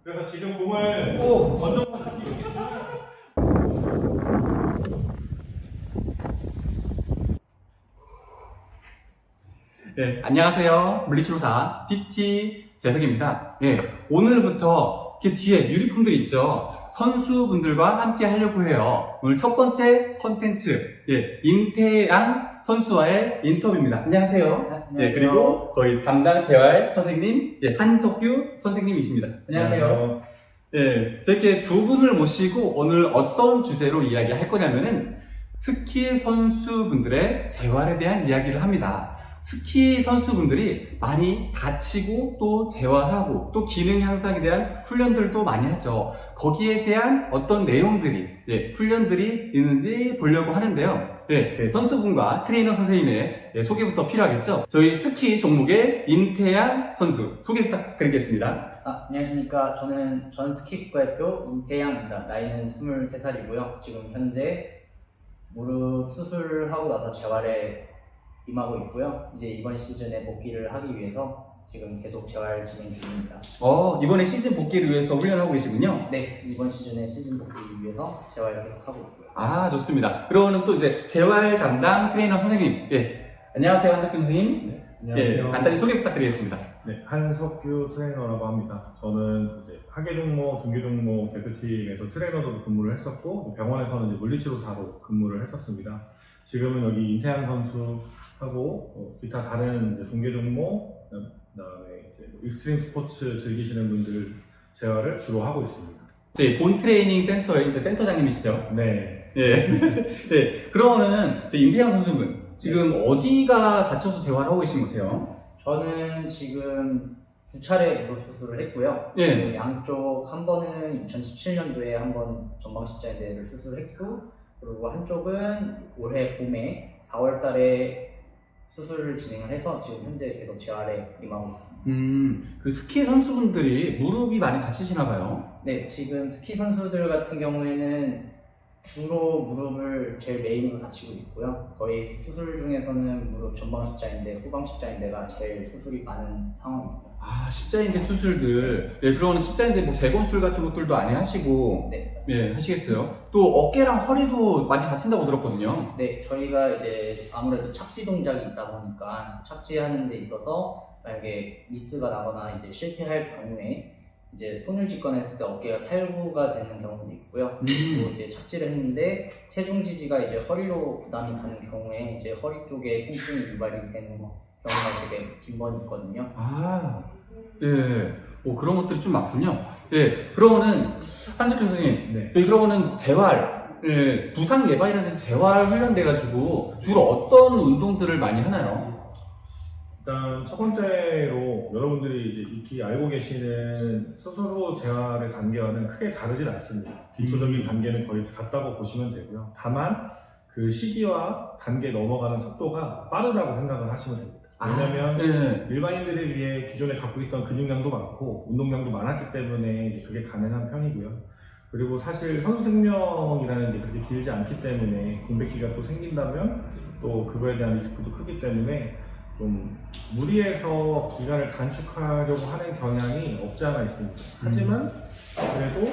그래서 지금 공을 던져보는 게 있겠지만 네, 안녕하세요. 물리치료사 PT 재석입니다. 예, 오늘부터 이렇게 뒤에 유니폼들 있죠. 선수분들과 함께 하려고 해요. 오늘 첫 번째 컨텐츠, 임태양 선수와의 인터뷰입니다. 안녕하세요. 안녕하세요. 예, 그리고 저희 담당 재활 선생님, 한석규 선생님이십니다. 안녕하세요. 예, 이렇게 두 분을 모시고 오늘 어떤 주제로 이야기할 거냐면은 스키 선수분들의 재활에 대한 이야기를 합니다. 스키 선수분들이 많이 다치고 또 재활하고 또 기능 향상에 대한 훈련들도 많이 하죠. 거기에 대한 어떤 내용들이, 훈련들이 있는지 보려고 하는데요. 선수분과 트레이너 선생님의 소개부터 필요하겠죠. 저희 스키 종목의 임태양 선수 소개 부탁드리겠습니다. 안녕하십니까. 저는 전 스키 국가대표 임태양입니다. 나이는 23살이고요. 지금 현재 무릎 수술하고 나서 재활에 임하고 있고요. 이제 이번 시즌에 복귀를 하기 위해서 지금 계속 재활 진행 중입니다. 이번에 시즌 복귀를 위해서 훈련하고 계시군요. 네, 이번 시즌에 시즌 복귀를 위해서 재활 계속 하고 있고요. 좋습니다. 그러면 또 이제 재활 담당 트레이너 선생님, 안녕하세요, 한석규 선생님. 네, 안녕하세요. 간단히 소개 부탁드리겠습니다. 네, 한석규 트레이너라고 합니다. 저는 이제 하계 종목, 동계 종목 대표팀에서 트레이너로 근무를 했었고 병원에서는 이제 물리치료사로 근무를 했었습니다. 지금은 여기 임태양 선수하고 기타 다른 이제 동계 종목, 그다음에 이제 익스트림 스포츠 즐기시는 분들 재활을 주로 하고 있습니다. 저희 본 트레이닝 센터의 이제 센터장님이시죠? 네. 그러면은 임태양 선수분 지금 어디가 다쳐서 재활하고 계신 거세요? 저는 지금 2차례 무릎 수술을 했고요. 양쪽 한 번은 2017년도에 한 번 전방십자인대를 수술했고 그리고 한쪽은 올해 봄에 4월 달에 수술을 진행을 해서 지금 현재 계속 재활에 임하고 있습니다. 그 스키 선수분들이 무릎이 많이 다치시나 봐요? 네, 지금 스키 선수들 같은 경우에는 주로 무릎을 제일 메인으로 다치고 있고요. 거의 수술 중에서는 무릎 전방십자인대, 후방십자인대가 제일 수술이 많은 상황입니다. 십자인대 수술들. 그러면 십자인대 뭐 재건술 같은 것들도 많이 하시고. 네, 맞습니다. 하시겠어요? 또 어깨랑 허리도 많이 다친다고 들었거든요. 네, 저희가 이제 아무래도 착지 동작이 있다 보니까 착지하는 데 있어서 만약에 미스가 나거나 이제 실패할 경우에 이제 손을 짚거나 했을 때 어깨가 탈구가 되는 경우도 있고요. 그리고 이제 착지를 했는데 체중 지지가 이제 허리로 부담이 가는 경우에 이제 허리 쪽에 통증이 유발이 되는 경우가 되게 빈번히 있거든요. 그런 것들이 좀 많군요. 그러면은 한석규 선생님, 그러면은 재활, 부상 예방이라든지 재활 훈련돼가지고 주로 어떤 운동들을 많이 하나요? 일단 첫 번째로 여러분들이 이제 익히 알고 계시는 수술 후 재활의 단계와는 크게 다르진 않습니다. 기초적인 단계는 거의 같다고 보시면 되고요. 다만 그 시기와 단계 넘어가는 속도가 빠르다고 생각을 하시면 됩니다. 왜냐면 일반인들에 비해 기존에 갖고 있던 근육량도 많고 운동량도 많았기 때문에 이제 그게 가능한 편이고요. 그리고 사실 선수 생명이라는 게 그렇게 길지 않기 때문에 공백기가 또 생긴다면 또 그거에 대한 리스크도 크기 때문에 좀 무리해서 기간을 단축하려고 하는 경향이 없지 않아 있습니다. 하지만 그래도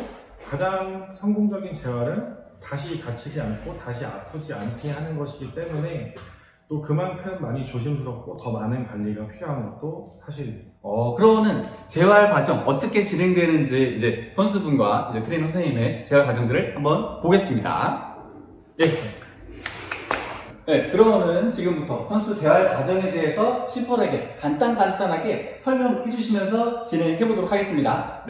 가장 성공적인 재활은 다시 다치지 않고 다시 아프지 않게 하는 것이기 때문에 또 그만큼 많이 조심스럽고 더 많은 관리가 필요한 것도 사실입니다. 그러면은 재활 과정 어떻게 진행되는지 이제 선수분과 이제 트레이너 선생님의 재활 과정들을 한번 보겠습니다. 그러면은 지금부터 선수 재활 과정에 대해서 심플하게 간단하게 설명해 주시면서 진행해 보도록 하겠습니다.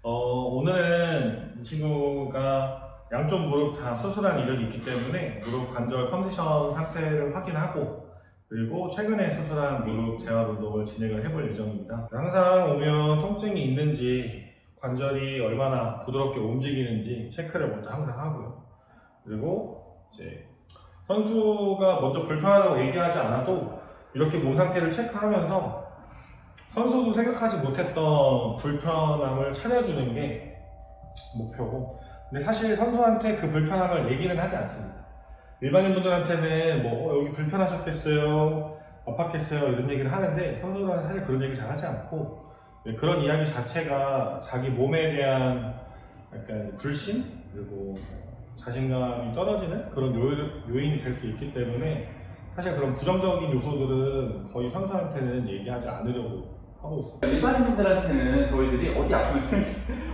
오늘은 이 친구가 양쪽 무릎 다 수술한 이력이 있기 때문에 무릎 관절 컨디션 상태를 확인하고 그리고 최근에 수술한 무릎 재활 운동을 진행을 해볼 예정입니다. 항상 오면 통증이 있는지 관절이 얼마나 부드럽게 움직이는지 체크를 먼저 항상 하고요. 그리고 이제 선수가 먼저 불편하다고 얘기하지 않아도 이렇게 몸 상태를 체크하면서 선수도 생각하지 못했던 불편함을 찾아주는 게 목표고, 근데 사실 선수한테 그 불편함을 얘기는 하지 않습니다. 일반인 분들한테는 뭐 여기 불편하셨겠어요, 아팠겠어요 이런 얘기를 하는데 선수들은 사실 그런 얘기 잘 하지 않고 그런 이야기 자체가 자기 몸에 대한 약간 불신 그리고 자신감이 떨어지는 그런 요인이 될 수 있기 때문에 사실 그런 부정적인 요소들은 거의 선수한테는 얘기하지 않으려고 하고 있습니다. 일반인분들한테는 저희들이 어디 아프면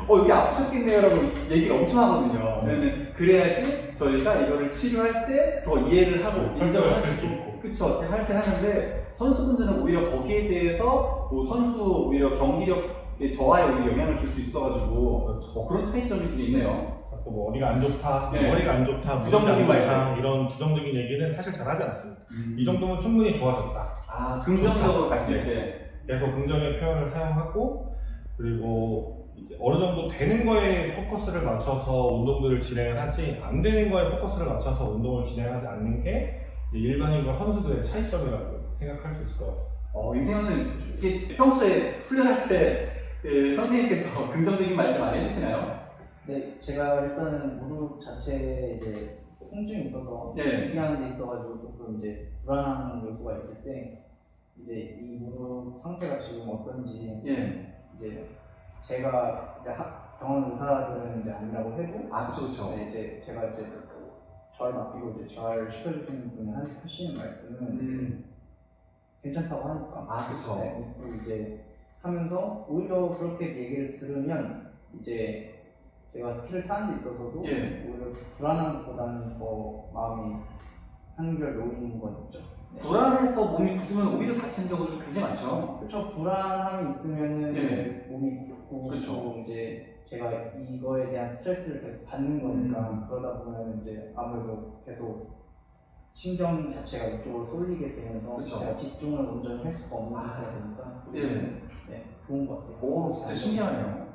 여기 아프셨겠네요 라고 얘기를 엄청 하거든요. 왜냐면 그래야지 저희가 이거를 치료할 때 더 이해를 하고 인정을 할 수 있고 그쵸 하긴 하는데 선수분들은 오히려 거기에 대해서 뭐 선수 오히려 경기력의 저하에 오히려 영향을 줄 수 있어가지고 그렇죠. 그런 차이점이 좀 있네요. 자꾸 뭐 어디가 안 좋다, 네. 머리가 안 좋다, 부정적인 무릎이 안 좋다 말들. 이런 부정적인 얘기는 사실 잘 하지 않습니다. 이 정도면 충분히 좋아졌다. 아 긍정적으로 갈 수 있게 계속 긍정의 표현을 사용하고 그리고 이제 어느 정도 되는 거에 포커스를 맞춰서 운동들을 진행을 하지 안 되는 거에 포커스를 맞춰서 운동을 진행하지 않는 게 일반인과 선수들의 차이점이라고 생각할 수 있을 것 같습니다. 임태현은 이렇게 평소에 훈련할 때 선생님께서 긍정적인 말들 많이 해주시나요? 네, 제가 일단은 무릎 자체에 이제 통증이 있어서 네. 얘기하는 데 있어가지고 조금 이제 불안한 요소가 있을 때 이제 이 무릎 상태가 지금 어떤지 예. 이제 제가 이제 병원 의사들은 이제 아니라고 해도 그쵸. 네, 이제 제가 이제 절 맡기고 이제 절 시켜주시는 분이 하시는 말씀은 괜찮다고 하니까 그쵸. 네, 그리고 이제 하면서 오히려 그렇게 얘기를 들으면 이제 제가 스킬을 타는 데 있어서도 예. 오히려 불안한 것보다는 더 마음이 한결 놓이는 건 있죠. 네. 불안해서 몸이 굳으면 오히려 다치는 경우도 굉장히 많죠. 그렇죠. 불안함이 있으면은 예. 몸이 굳고 그렇죠. 또 이제 제가 이거에 대한 스트레스를 계속 받는 거니까 그러다 보면 이제 아무래도 계속 신경 자체가 이쪽으로 쏠리게 되면서 그쵸. 제가 집중을 온전히 할 수가 없는 상태가 되니까 예. 네, 좋은 것 같아요. 오, 진짜 신기하네요.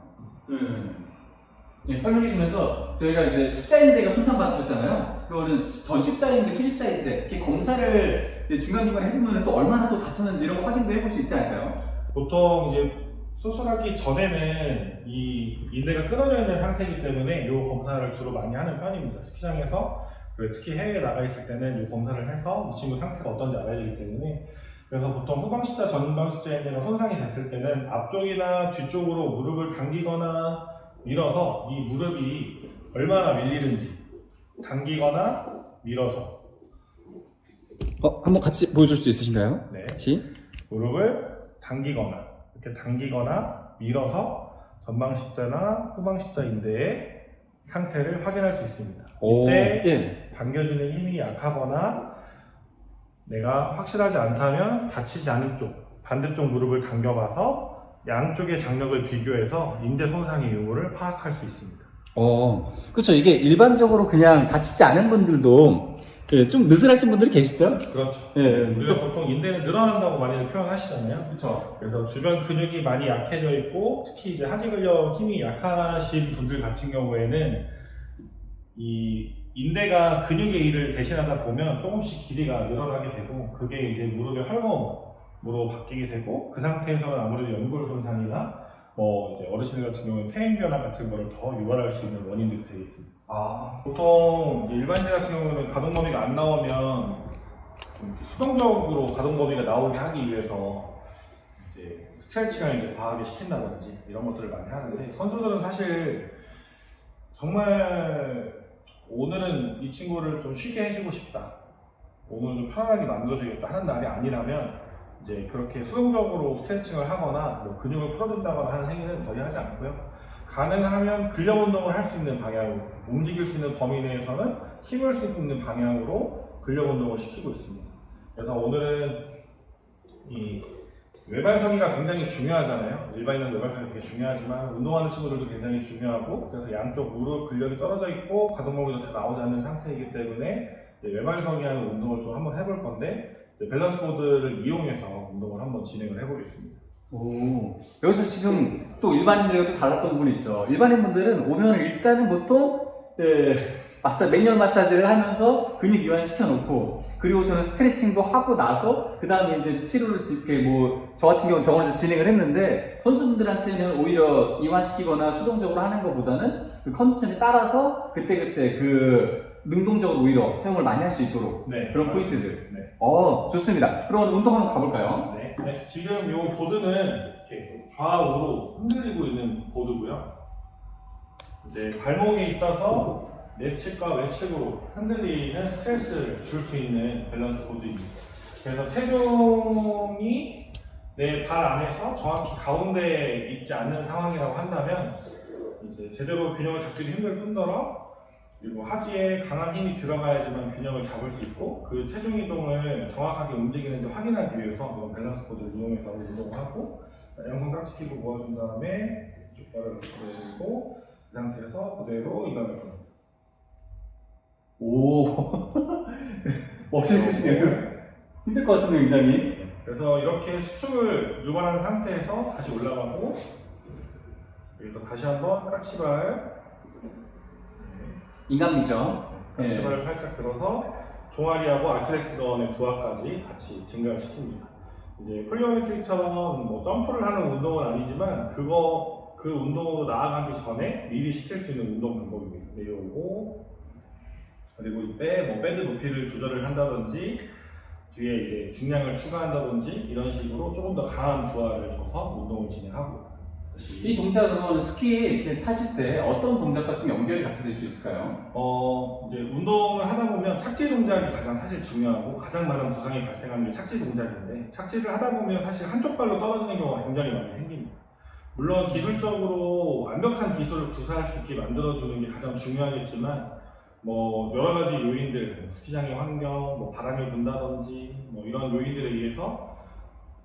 예, 설명해 주면서 저희가 이제 십자인대가 손상받으셨잖아요. 그거는 전십자인대, 후십자인대 이렇게 검사를 중간중간에 해보면 또 얼마나 또 다쳤는지 이런 거 확인도 해볼 수 있지 않을까요? 보통 이제 수술하기 전에는 이 인대가 끊어져 있는 상태이기 때문에 이 검사를 주로 많이 하는 편입니다. 스키장에서 특히 해외에 나가 있을 때는 이 검사를 해서 이 친구 상태가 어떤지 알아야 되기 때문에 그래서 보통 후방십자, 전방십자 인대가 손상이 됐을 때는 앞쪽이나 뒤쪽으로 무릎을 당기거나 밀어서 이 무릎이 얼마나 밀리는지 당기거나 밀어서 한번 같이 보여줄 수 있으신가요? 네. 같이. 무릎을 당기거나 이렇게 당기거나 밀어서 전방십자나 후방십자 인대의 상태를 확인할 수 있습니다. 이때 예. 당겨주는 힘이 약하거나 내가 확실하지 않다면 다치지 않은 쪽 반대쪽 무릎을 당겨봐서 양쪽의 장력을 비교해서 인대 손상의 유무를 파악할 수 있습니다. 그렇죠. 이게 일반적으로 그냥 다치지 않은 분들도 좀 느슬하신 분들이 계시죠? 그렇죠. 예. 우리가 보통 인대는 늘어난다고 많이 표현하시잖아요. 그렇죠. 그래서 주변 근육이 많이 약해져 있고 특히 이제 하지 근력 힘이 약하신 분들 같은 경우에는 이 인대가 근육의 일을 대신하다 보면 조금씩 길이가 늘어나게 되고 그게 이제 무릎의 헐몸으로 바뀌게 되고 그 상태에서는 아무래도 연골 손상이나 뭐 이제 어르신들 같은 경우는 퇴행 변화 같은 거를 더 유발할 수 있는 원인들이 되어 있습니다. 보통 일반인 같은 경우는 가동 범위가 안 나오면 좀 이렇게 수동적으로 가동 범위가 나오게 하기 위해서 이제 스트레칭을 이제 과하게 시킨다든지 이런 것들을 많이 하는데 선수들은 사실 정말 오늘은 이 친구를 좀 쉬게 해주고 싶다, 오늘 좀 편안하게 만들어주겠다 하는 날이 아니라면 이제 그렇게 수동적으로 스트레칭을 하거나 뭐 근육을 풀어준다거나 하는 행위는 거의 하지 않고요. 가능하면 근력 운동을 할 수 있는 방향으로 움직일 수 있는 범위 내에서는 힘을 쓸 수 있는 방향으로 근력 운동을 시키고 있습니다. 그래서 오늘은 이 외발서기가 굉장히 중요하잖아요. 일반인은 외발서기가 되게 중요하지만 운동하는 친구들도 굉장히 중요하고 그래서 양쪽 무릎 근력이 떨어져 있고 가동 범위도 잘 나오지 않는 상태이기 때문에 외발서기 하는 운동을 좀 한번 해볼 건데 밸런스 보드를 이용해서 운동을 한번 진행을 해보겠습니다. 여기서 지금 또 일반인들과 또 달랐던 부분이 있죠. 일반인 분들은 오면 일단은 보통 매뉴얼 마사지를 하면서 근육 이완시켜 놓고 그리고 저는 스트레칭도 하고 나서 그 다음에 이제 치료를 이렇게 저 같은 경우는 병원에서 진행을 했는데 선수분들한테는 오히려 이완시키거나 수동적으로 하는 것보다는 그 컨디션에 따라서 그때그때 능동적으로 오히려 사용을 많이 할 수 있도록 그런 포인트들. 좋습니다. 그럼 운동 한번 가볼까요? 네. 네, 지금 이 보드는 이렇게 좌우로 흔들리고 있는 보드고요. 이제 발목에 있어서 내측과 외측으로 흔들리는 스트레스를 줄 수 있는 밸런스 보드입니다. 그래서 체중이 내 발 안에서 정확히 가운데에 있지 않는 상황이라고 한다면 이제 제대로 균형을 잡기 힘들 뿐더러 그리고 하지에 강한 힘이 들어가야지만 균형을 잡을 수 있고 그 체중 이동을 정확하게 움직이는지 확인하기 위해서 이런 밸런스 보드를 이용해서 운동을 하고 양손 깍지 끼고 모아준 다음에 이쪽 발을 그대로 그 상태에서 그대로 일어날 겁니다. 오, 멋있으시네요. 힘들 것 같은데 굉장히. 그래서 이렇게 수축을 유발한 상태에서 다시 올라가고 여기서 다시 한번 까치발 인간미죠. 까치발을 살짝 들어서 종아리하고 아킬레스건의 부하까지 같이 증가를 시킵니다. 이제 플리오메트릭처럼 뭐 점프를 하는 운동은 아니지만 그 운동으로 나아가기 전에 미리 시킬 수 있는 운동 방법입니다. 내려오고 그리고 이때 뭐 밴드 높이를 조절을 한다든지 뒤에 이제 중량을 추가한다든지 이런 식으로 조금 더 강한 부하를 줘서 운동을 진행하고 이 동작은 스키 이렇게 타실 때 어떤 동작과 좀 연결이 같이 될 수 있을까요? 이제 운동을 하다 보면 착지 동작이 가장 사실 중요하고 가장 많은 부상이 발생하는 게 착지 동작인데 착지를 하다 보면 사실 한쪽 발로 떨어지는 경우가 굉장히 많이 생깁니다. 물론 기술적으로 완벽한 기술을 구사할 수 있게 만들어주는 게 가장 중요하겠지만 뭐 여러 가지 요인들, 스키장의 환경, 뭐 바람이 분다든지 뭐 이런 요인들에 의해서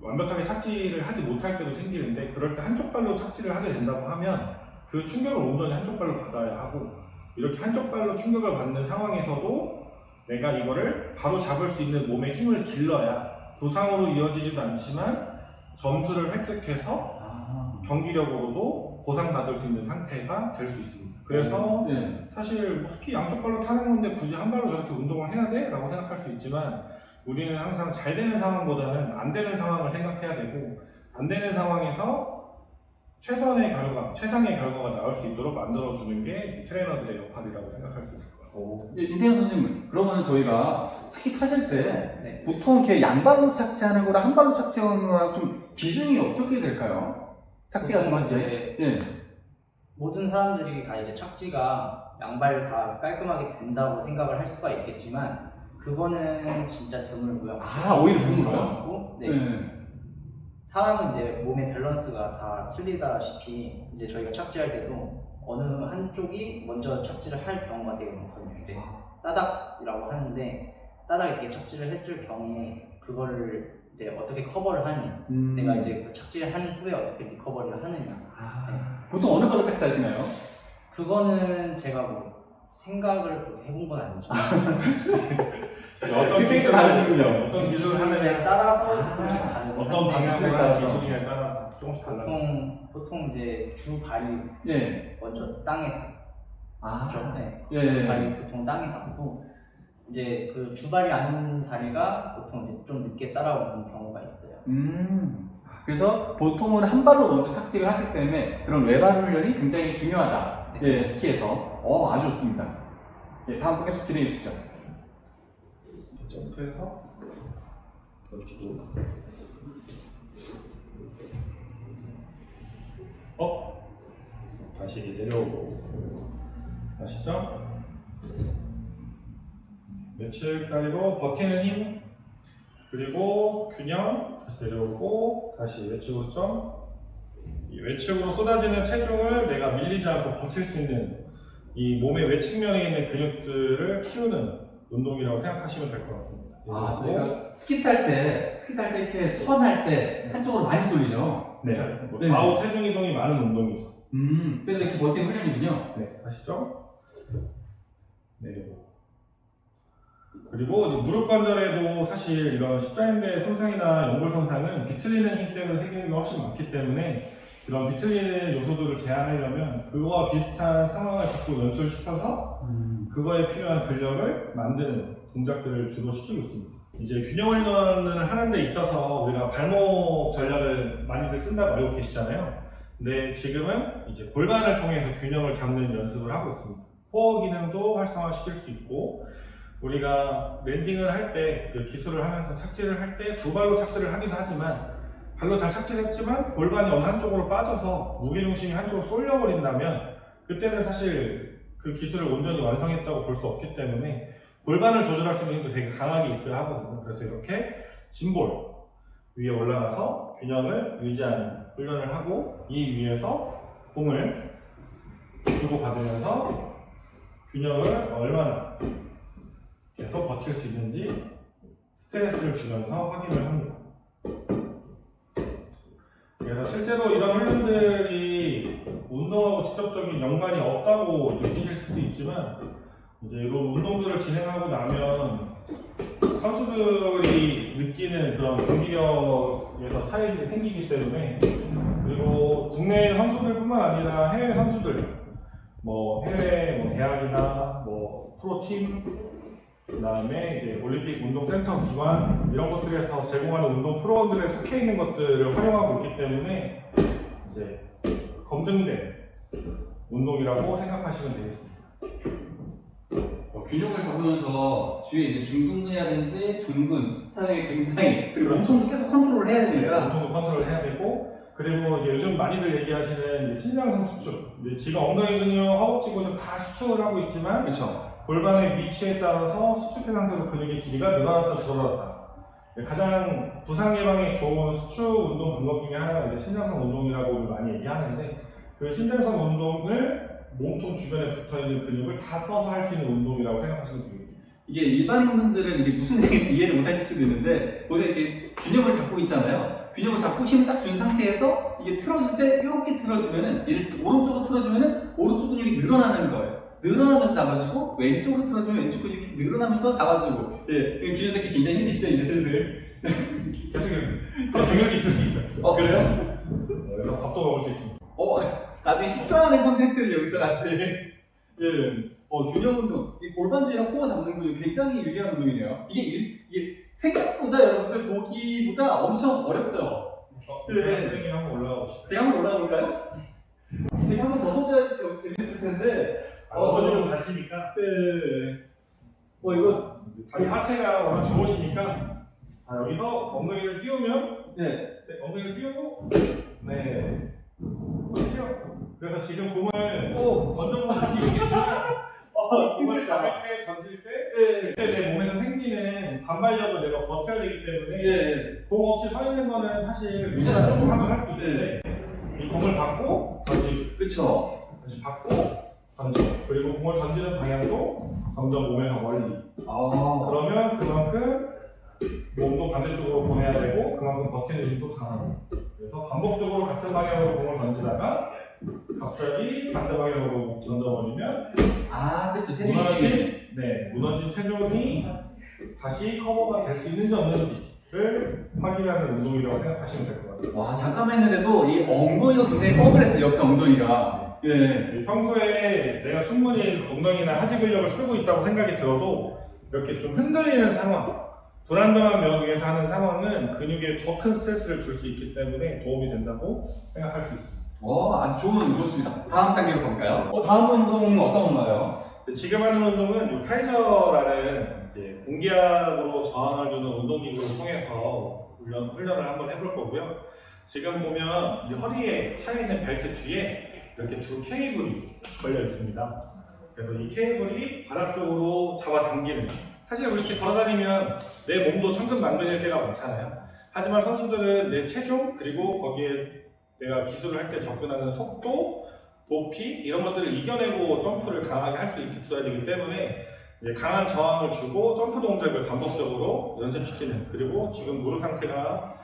완벽하게 착지를 하지 못할 때도 생기는데 그럴 때 한쪽 발로 착지를 하게 된다고 하면 그 충격을 온전히 한쪽 발로 받아야 하고 이렇게 한쪽 발로 충격을 받는 상황에서도 내가 이거를 바로 잡을 수 있는 몸의 힘을 길러야 부상으로 이어지지도 않지만 점수를 획득해서 경기력으로도 보상받을 수 있는 상태가 될 수 있습니다. 그래서 사실 뭐 스키 양쪽 발로 타는 건데 굳이 한 발로 저렇게 운동을 해야 돼? 라고 생각할 수 있지만 우리는 항상 잘 되는 상황보다는 안 되는 상황을 생각해야 되고 안 되는 상황에서 최선의 결과, 최상의 결과가 나올 수 있도록 만들어주는 게 트레이너들의 역할이라고 생각할 수 있을 것 같습니다. 임태현 선생님, 그러면 저희가 스키 타실 때 보통 이렇게 양발로 착지하는 거랑 한 발로 착지하는 거랑 좀 비중이 어떻게 될까요? 착지가 좀 한데. 모든 사람들이 다 이제 착지가 양발 다 깔끔하게 된다고 생각을 할 수가 있겠지만 그거는 진짜 드물고요. 오히려 드물어요? 네. 사람은 이제 몸의 밸런스가 다 틀리다시피 이제 저희가 착지할 때도 어느 한쪽이 먼저 착지를 할 경우가 되게 많거든요. 이제 따닥이라고 하는데 따닥 이렇게 착지를 했을 경우에 그거를 이제 어떻게 커버를 하느냐, 내가 이제 그 착지를 한 후에 어떻게 리커버리를 하느냐. 보통 어느 발로 착지하시나요? 그거는 제가 뭐 생각을 그렇게 해본 건 아니지만 어떤 기술을 다르시군요. 어떤 기술을 하느냐에 기술에 따라서 조금씩 다르고 어떤 방식을 하는 기술이냐에 따라서 조금씩 달라요. 보통 이제 주 발이 먼저 땅에 닿죠. 주 발이 보통 땅에 닿고 이제 그 주발이 아닌 다리가 보통 이제 좀 늦게 따라오는 경우가 있어요. 그래서 보통은 한 발로 먼저 착지를 하기 때문에 그런 외발 훈련이 굉장히 중요하다. 스키에서. 아주 좋습니다. 다음 분 계속 진행해 주시죠. 점프해서 넓히고 다시 내려오고 다시 점 외측다리로 버티는 힘 그리고 균형 다시 내려오고 다시 외측으로 점 이 외측으로 쏟아지는 체중을 내가 밀리지 않고 버틸 수 있는 이 몸의 외측면에 있는 근육들을 키우는 운동이라고 생각하시면 될 것 같습니다. 저희가 스키 탈 때 이렇게 턴할 때 한쪽으로 많이 쏠리죠? 좌우 체중 이동이 많은 운동이죠. 그래서 이렇게 버티는 훈련이군요. 아시죠? 내려오고. 그리고 이제 무릎 관절에도 사실 이런 십자인대 손상이나 연골 손상은 비틀리는 힘 때문에 생기는 게 훨씬 많기 때문에 이런 비틀리는 요소들을 제한하려면 그거와 비슷한 상황을 자꾸 연출시켜서 그거에 필요한 근력을 만드는 동작들을 주로 시키고 있습니다. 이제 균형 훈련을 하는 데 있어서 우리가 발목 전략을 많이들 쓴다고 알고 계시잖아요. 근데 지금은 이제 골반을 통해서 균형을 잡는 연습을 하고 있습니다. 코어 기능도 활성화시킬 수 있고 우리가 랜딩을 할 때 그 기술을 하면서 착지를 할 때 두 발로 착지를 하기도 하지만 발로 잘 착지를 했지만 골반이 어느 한쪽으로 빠져서 무게중심이 한쪽으로 쏠려버린다면 그때는 사실 그 기술을 온전히 완성했다고 볼 수 없기 때문에 골반을 조절할 수 있는 힘도 되게 강하게 있어야 하거든요. 그래서 이렇게 짐볼 위에 올라가서 균형을 유지하는 훈련을 하고 이 위에서 공을 주고받으면서 균형을 얼마나 계속 버틸 수 있는지 스트레스를 주면서 확인을 합니다. 그래서 실제로 이런 훈련들이 운동하고 직접적인 연관이 없다고 느끼실 수도 있지만 이제 이런 운동들을 진행하고 나면 선수들이 느끼는 그런 경기력에서 차이가 생기기 때문에 그리고 국내 선수들뿐만 아니라 해외 선수들 해외 대학이나 프로팀 그다음에 이제 올림픽 운동센터 기관 이런 것들에서 제공하는 운동 프로그램들에 속해 있는 것들을 활용하고 있기 때문에 이제 검증된 운동이라고 생각하시면 되겠습니다. 균형을 잡으면서 주위에 이제 중둔근이라든지 둔근 사용이 굉장히 그리고 엄청 계속 컨트롤을 해야 되니까 엄청 컨트롤을 해야 되고 그리고 이제 요즘 많이들 얘기하시는 이제 신장성 수축 이제 지금 엉덩이 근육, 허벅지 근육 다 수축을 하고 있지만 그렇죠. 골반의 위치에 따라서 수축된 상태로 근육의 길이가 늘어났다 줄어들었다. 가장 부상 예방에 좋은 수축 운동 방법 중에 하나가 이제 신장성 운동이라고 많이 얘기하는데 그 신장성 운동을 몸통 주변에 붙어있는 근육을 다 써서 할 수 있는 운동이라고 생각하시면 되겠습니다. 이게 일반인분들은 이게 무슨 얘기인지 이해를 못 하실 수도 있는데 보통 이렇게 균형을 잡고 있잖아요. 균형을 잡고 힘을 딱 준 상태에서 이게 틀어질 때 이렇게 틀어지면은 예를 들어 오른쪽으로 틀어지면은 오른쪽 근육이 늘어나는 거예요. 늘어나면서 잡아주고 왼쪽으로 틀어지면 왼쪽 근육이 늘어나면서 잡아주고 예, 균형 잡기 굉장히 힘드시죠 이제 슬슬. 계속 경력이 있을 수 있어요. 그래요? 그래서 밥도 먹을 수 있습니다. 나중에 식사하는 콘텐츠를 여기서 같이 예. 균형 운동, 이 골반주의랑 코어 잡는 근육 굉장히 유리한 운동이네요. 이게 생각보다 여러분들 보기보다 엄청 어렵죠? 네. 선생님 한번 올라가 보시죠. 제가 한번 올라가 볼까요? 제가 한번 더 도전해주시면 재밌을 텐데 저는 다치니까 네. 이거 다리 하체가 워낙 좋으시니까 여기서 엉덩이를 띄우면 네. 엉덩이를 띄우고 띄워. 그래서 지금 공을 던져보면 이기겠지만 공을 가볍게 던질 때 그때 내 몸에서 생기는 반발력을 내가 버텨야 되기 때문에 공 없이 서 있는 거는 사실 무리하게 할 수 있는데 이 공을 받고 던지고 그쵸. 다시 받고 던지고 그리고 공을 던지는 방향도 점점 몸에서 멀리 그러면 그만큼 몸도 반대쪽으로 보내야 되고 그만큼 버티는 힘도 강하고 그래서 반복적으로 같은 방향으로 공을 던지다가 갑자기 반대 방향으로 던져버리면 그쵸. 무너진 체중이 다시 커버가 될 수 있는지 없는지를 확인하는 운동이라고 생각하시면 될 것 같습니다. 와, 잠깐만 했는데도 이 엉덩이가 굉장히 뻐글했어요, 옆에 엉덩이가. 예. 평소에 내가 충분히 엉덩이나 하지 근력을 쓰고 있다고 생각이 들어도 이렇게 좀 흔들리는 상황, 불안정한 면에서 하는 상황은 근육에 더 큰 스트레스를 줄 수 있기 때문에 도움이 된다고 생각할 수 있습니다. 아주 좋습니다. 다음 단계로 가볼까요? 다음 운동은 어떤 건가요? 지금 하는 운동은 타이저라는 이제 공기압으로 저항을 주는 운동기구를 통해서 훈련을 한번 해볼 거고요. 지금 보면 이 허리에 차여있는 벨트 뒤에 이렇게 줄 케이블이 걸려 있습니다. 그래서 이 케이블이 바닥 쪽으로 잡아당기는 사실 우리 이렇게 걸어다니면 내 몸도 천근만근일 때가 많잖아요. 하지만 선수들은 내 체중 그리고 거기에 내가 기술을 할 때 접근하는 속도, 높이 이런 것들을 이겨내고 점프를 강하게 할 수 있어야 되기 때문에 이제 강한 저항을 주고 점프 동작을 반복적으로 연습시키는 그리고 지금 무릎 상태가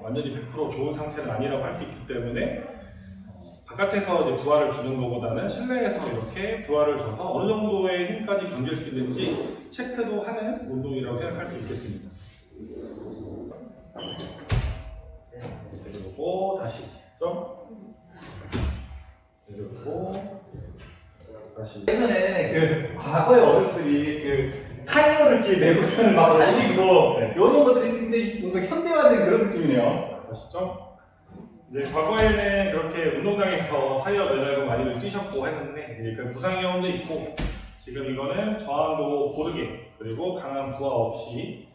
완전히 100% 좋은 상태는 아니라고 할 수 있기 때문에 바깥에서 이제 부하를 주는 것보다는 실내에서 이렇게 부하를 줘서 어느 정도의 힘까지 견딜 수 있는지 체크도 하는 운동이라고 생각할 수 있겠습니다. 그리고 다시 내려오고 다시 예전에 과거의 어른들이 타이어를 뒤에 메고서는 막 달리고 이런 것들이 굉장히 뭔가 현대화된 그런 느낌이네요. 아시죠? 이제 과거에는 그렇게 운동장에서 타이어 매달고 많이들 뛰셨고 했는데 이제 그 부상 위험도 있고 지금 이거는 저항도 고르게 그리고 강한 부하 없이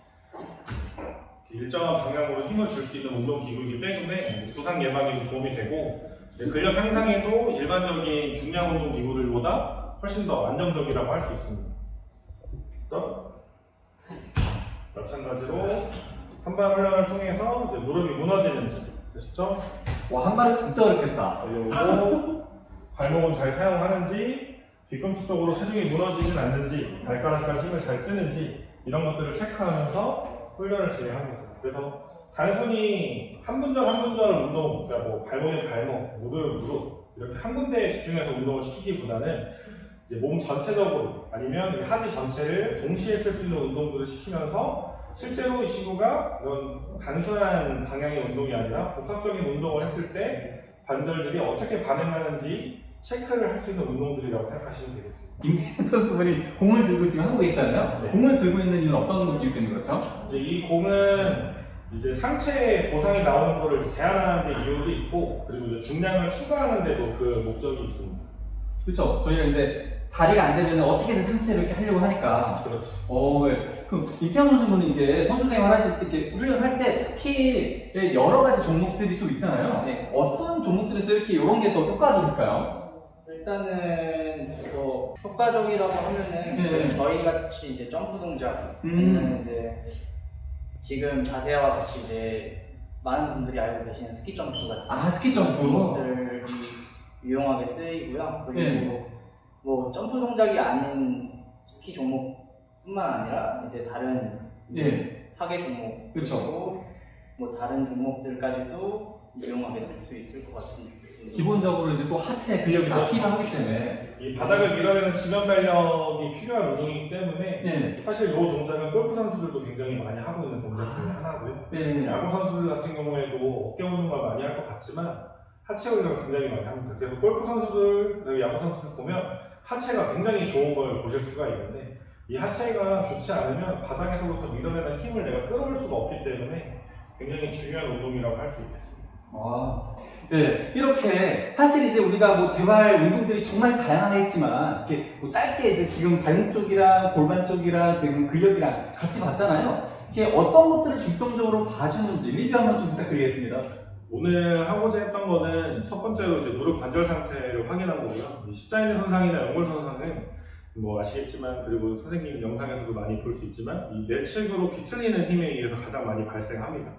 일정한 방향으로 힘을 줄 수 있는 운동기구이기 때문에 부상 예방에도 도움이 되고 근력 향상에도 일반적인 중량 운동기구들보다 훨씬 더 안정적이라고 할 수 있습니다. 또 마찬가지로 한발 훈련을 통해서 이제 무릎이 무너지는지 아시죠? 와, 한 발은 진짜 어렵겠다. 그리고 발목은 잘 사용하는지 뒤꿈치 쪽으로 체중이 무너지진 않는지 발가락과 힘을 잘 쓰는지 이런 것들을 체크하면서 훈련을 진행합니다. 그래서 단순히 한 분절 한 분절 운동, 그러니까 뭐 발목에 발목, 무릎에 무릎 이렇게 한 군데에 집중해서 운동을 시키기보다는 이제 몸 전체적으로 아니면 하지 전체를 동시에 쓸 수 있는 운동들을 시키면서 실제로 이 친구가 이런 단순한 방향의 운동이 아니라 복합적인 운동을 했을 때 관절들이 어떻게 반응하는지 체크를 할 수 있는 운동들이라고 생각하시면 되겠습니다. 임태현 선수분이 공을 들고 지금 하고 계시잖아요. 네. 공을 들고 있는 이유는 어떤 이유 때문에 그렇죠? 이제 이 공은 이제 상체 보상이 나오는 것을 제한하는 데 이유도 있고 그리고 이제 중량을 추가하는 데도 그 목적이 있습니다. 그렇죠. 저희가 이제 다리가 안 되면 어떻게든 상체를 이렇게 하려고 하니까. 그렇죠. 네. 그럼 임태현 선수분은 이게 선수 생활 하실 때 이렇게 훈련할 때 스키의 여러 가지 종목들이 또 있잖아요. 네. 어떤 종목들에서 이렇게 이런 게 더 효과적일까요? 일단은 또 효과적이라고 하면은 네. 저희 같이 이제 점프 동작 음. 아니면 이제 지금 자세와 같이 이제 많은 분들이 알고 계시는 스키 점프 같은 스키 점프. 종목들이 유용하게 쓰이고요. 그리고 네. 뭐 점프 동작이 아닌 스키 종목뿐만 아니라 이제 다른 네. 하계 종목 그쵸. 그리고 뭐 다른 종목들까지도 유용하게 쓸 수 있을 것 같은 기본적으로 이제 또 하체 근력이 다 필요하기 때문에. 이 바닥을 밀어내는 지면 발력이 필요한 운동이기 때문에 네. 사실 이 동작은 골프 선수들도 굉장히 많이 하고 있는 동작 중에 하나고요. 네. 야구 선수들 같은 경우에도 어깨 운동을 많이 할 것 같지만 하체 운동을 굉장히 많이 합니다. 그래서 골프 선수들, 그리고 야구 선수들 보면 하체가 굉장히 좋은 걸 보실 수가 있는데 이 하체가 좋지 않으면 바닥에서부터 밀어내는 힘을 내가 끌어올 수가 없기 때문에 굉장히 중요한 운동이라고 할 수 있겠습니다. 네, 이렇게 사실 이제 우리가 뭐 재활 운동들이 정말 다양하겠지만 이렇게 뭐 짧게 이제 지금 발목 쪽이랑 골반 쪽이랑 지금 근력이랑 같이 봤잖아요. 이게 어떤 것들을 중점적으로 봐주는지 리뷰 한번 좀 부탁드리겠습니다. 오늘 하고자 했던 거는 첫 번째로 이제 무릎 관절 상태를 확인한 거고요. 십자인대 손상이나 연골 손상은 뭐 아시겠지만 그리고 선생님 영상에서도 많이 볼 수 있지만 이 내측으로 뒤틀리는 힘에 의해서 가장 많이 발생합니다.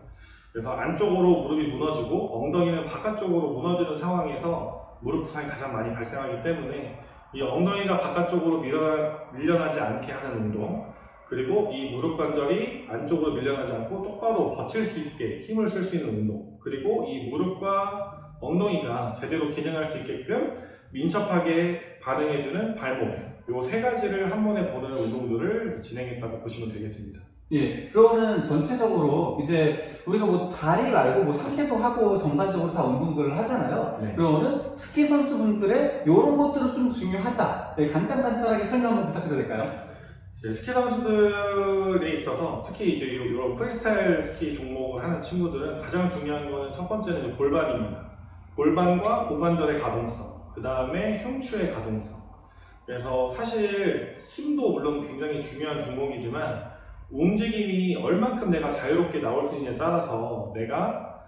그래서 안쪽으로 무릎이 무너지고 엉덩이는 바깥쪽으로 무너지는 상황에서 무릎 부상이 가장 많이 발생하기 때문에 이 엉덩이가 바깥쪽으로 밀려나지 않게 하는 운동 그리고 이 무릎 관절이 안쪽으로 밀려나지 않고 똑바로 버틸 수 있게 힘을 쓸 수 있는 운동 그리고 이 무릎과 엉덩이가 제대로 기능할 수 있게끔 민첩하게 반응해주는 발목 이 세 가지를 한 번에 보는 운동들을 진행했다고 보시면 되겠습니다. 예, 그러면 전체적으로 이제 우리가 뭐 다리 말고 뭐 상체도 하고 전반적으로 다 운동들을 하잖아요. 네. 그러면 스키 선수분들의 이런 것들은 좀 중요하다. 네, 간단하게 설명 한번 부탁드려도 될까요? 스키 선수들에 있어서 특히 이제 이런 프리스타일 스키 종목을 하는 친구들은 가장 중요한 거는 첫 번째는 골반입니다. 골반과 고관절의 가동성, 그 다음에 흉추의 가동성. 그래서 사실 힘도 물론 굉장히 중요한 종목이지만 움직임이 얼만큼 내가 자유롭게 나올 수 있느냐에 따라서 내가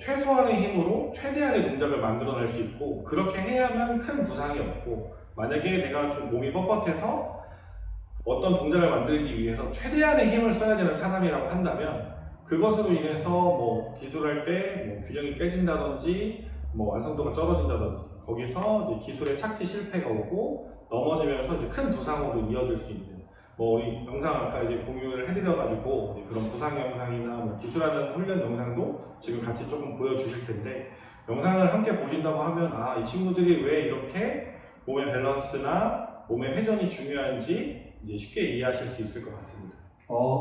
최소한의 힘으로 최대한의 동작을 만들어낼 수 있고 그렇게 해야만 큰 부상이 없고 만약에 내가 좀 몸이 뻣뻣해서 어떤 동작을 만들기 위해서 최대한의 힘을 써야 되는 사람이라고 한다면 그것으로 인해서 뭐 기술할 때 뭐 균형이 깨진다든지 뭐 완성도가 떨어진다든지 거기서 이제 기술의 착지 실패가 오고 넘어지면서 이제 큰 부상으로 이어질 수 있는 뭐 우리 영상 아까 이제 공유를 해드려가지고 그런 부상 영상이나 뭐 기술하는 훈련 영상도 지금 같이 조금 보여주실 텐데 영상을 함께 보신다고 하면 아, 이 친구들이 왜 이렇게 몸의 밸런스나 몸의 회전이 중요한지 이제 쉽게 이해하실 수 있을 것 같습니다.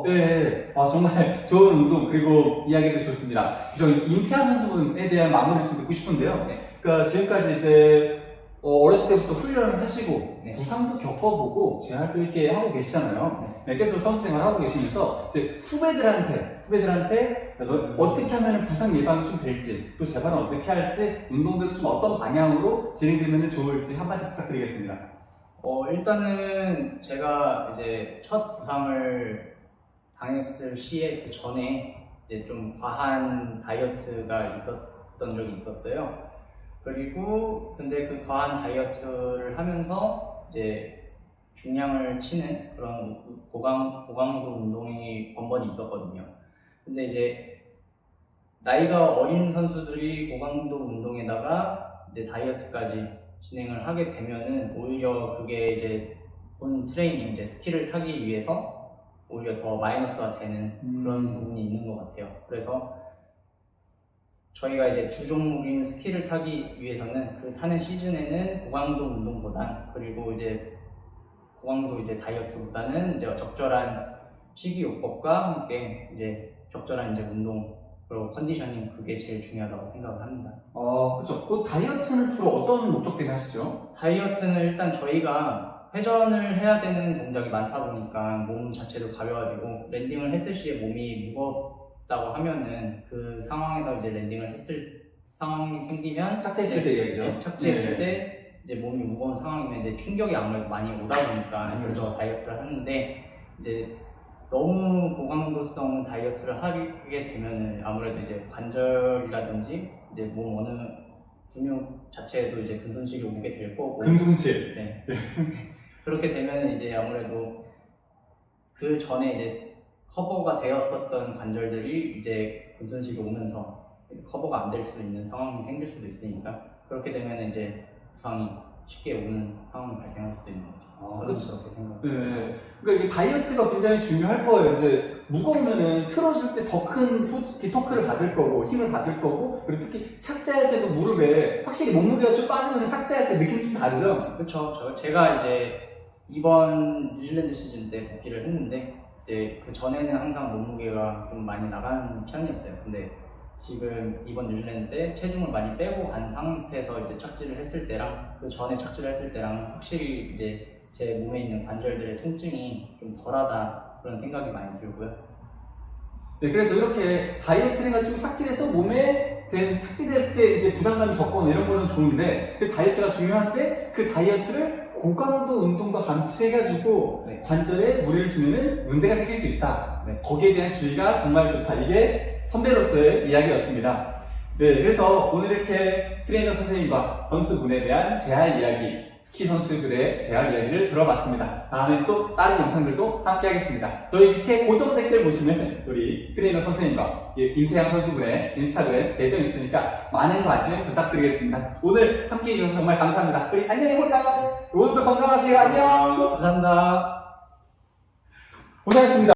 네. 정말 좋은 운동 그리고 이야기도 좋습니다. 저 임태환 선수분에 대한 마무리를 좀 듣고 싶은데요. 그러니까 지금까지 이제 어렸을 때부터 훈련을 하시고 네. 부상도 겪어보고 재활도 이렇게 하고 계시잖아요. 계속 선수 생활 하고 계시면서 이제 후배들한테 어떻게 하면 부상 예방이 좀 될지 또 재활은 어떻게 할지 운동들은 좀 어떤 방향으로 진행되면 좋을지 한마디 부탁드리겠습니다. 일단은 제가 이제 첫 부상을 당했을 시에 그 전에 이제 좀 과한 다이어트가 있었던 적이 있었어요. 그리고 근데 그 과한 다이어트를 하면서 이제 중량을 치는 그런 고강도 운동이 번번이 있었거든요. 근데 이제 나이가 어린 선수들이 고강도 운동에다가 이제 다이어트까지 진행을 하게 되면은 오히려 그게 이제 본 트레이닝, 이제 스킬을 타기 위해서 오히려 더 마이너스가 되는 그런 부분이 있는 것 같아요. 그래서 저희가 이제 주 종목인 스킬을 타기 위해서는 그 타는 시즌에는 고강도 운동보단, 그리고 이제 고강도 이제 다이어트보다는 이제 적절한 식이요법과 함께 이제 적절한 이제 운동, 그리고 컨디셔닝, 그게 제일 중요하다고 생각을 합니다. 그쵸. 그 다이어트는 주로 어떤 목적 때문에 하시죠? 다이어트는 일단 저희가 회전을 해야 되는 동작이 많다 보니까 몸 자체도 가벼워지고, 랜딩을 했을 시에 몸이 무겁다고 하면은 그 상황에서 이제 랜딩을 했을 상황이 생기면 착지했을 때 얘기죠. 네, 착지했을 때 이제 몸이 무거운 상황이면 이제 충격이 아무래도 많이 오다 보니까 그래서 다이어트를 하는데, 이제 너무 고강도성 다이어트를 하게 되면은 아무래도 이제 관절이라든지 이제 몸 어느 근육 자체에도 이제 근손실이 오게 될 거고. 근손실. 네. 그렇게 되면 이제 아무래도 그 전에 이제 커버가 되었었던 관절들이 이제 근손실이 오면서 커버가 안 될 수 있는 상황이 생길 수도 있으니까, 그렇게 되면 이제 부상이 쉽게 오는 상황이 발생할 수도 있는 거죠. 그렇죠. 그렇게 생각합니다. 네. 그러니까 이게 다이어트가 굉장히 중요할 거예요. 이제 무거우면은 틀어질 때 더 큰 토크를 받을 거고, 힘을 받을 거고, 그리고 특히 착지할 때도 무릎에 확실히 몸무게가 좀 빠지면 착지할 때 느낌이 좀 다르죠? 그렇죠. 제가 이제 이번 뉴질랜드 시즌 때 복귀를 했는데, 이제 그 전에는 항상 몸무게가 좀 많이 나가는 편이었어요. 근데 지금 이번 뉴질랜드 때 체중을 많이 빼고 간 상태에서 이제 착지를 했을 때랑 그 전에 착지를 했을 때랑 확실히 이제 제 몸에 있는 관절들의 통증이 좀 덜하다, 그런 생각이 많이 들고요. 네, 그래서 이렇게 다이어트를 해가지고 착지해서 몸에 착지될 때 이제 부담감이 적거나 이런 거는 좋은데, 그 다이어트가 중요한데 그 다이어트를 고강도 운동과 같이 해가지고 네. 관절에 무리를 주면은 문제가 생길 수 있다. 네. 거기에 대한 주의가 정말 좋다. 이게 선배로서의 이야기였습니다. 네, 그래서 오늘 이렇게 트레이너 선생님과 선수분에 대한 재활 이야기, 스키 선수들의 재활 이야기를 들어봤습니다. 다음에 또 다른 영상들도 함께 하겠습니다. 저희 밑에 고정 댓글 보시면 우리 트레이너 선생님과 임태양 선수분의 인스타그램 계정 있으니까 많은 관심 부탁드리겠습니다. 오늘 함께 해주셔서 정말 감사합니다. 우리 안녕해볼까요? 오늘도 건강하세요. 안녕! 감사합니다. 고생하셨습니다.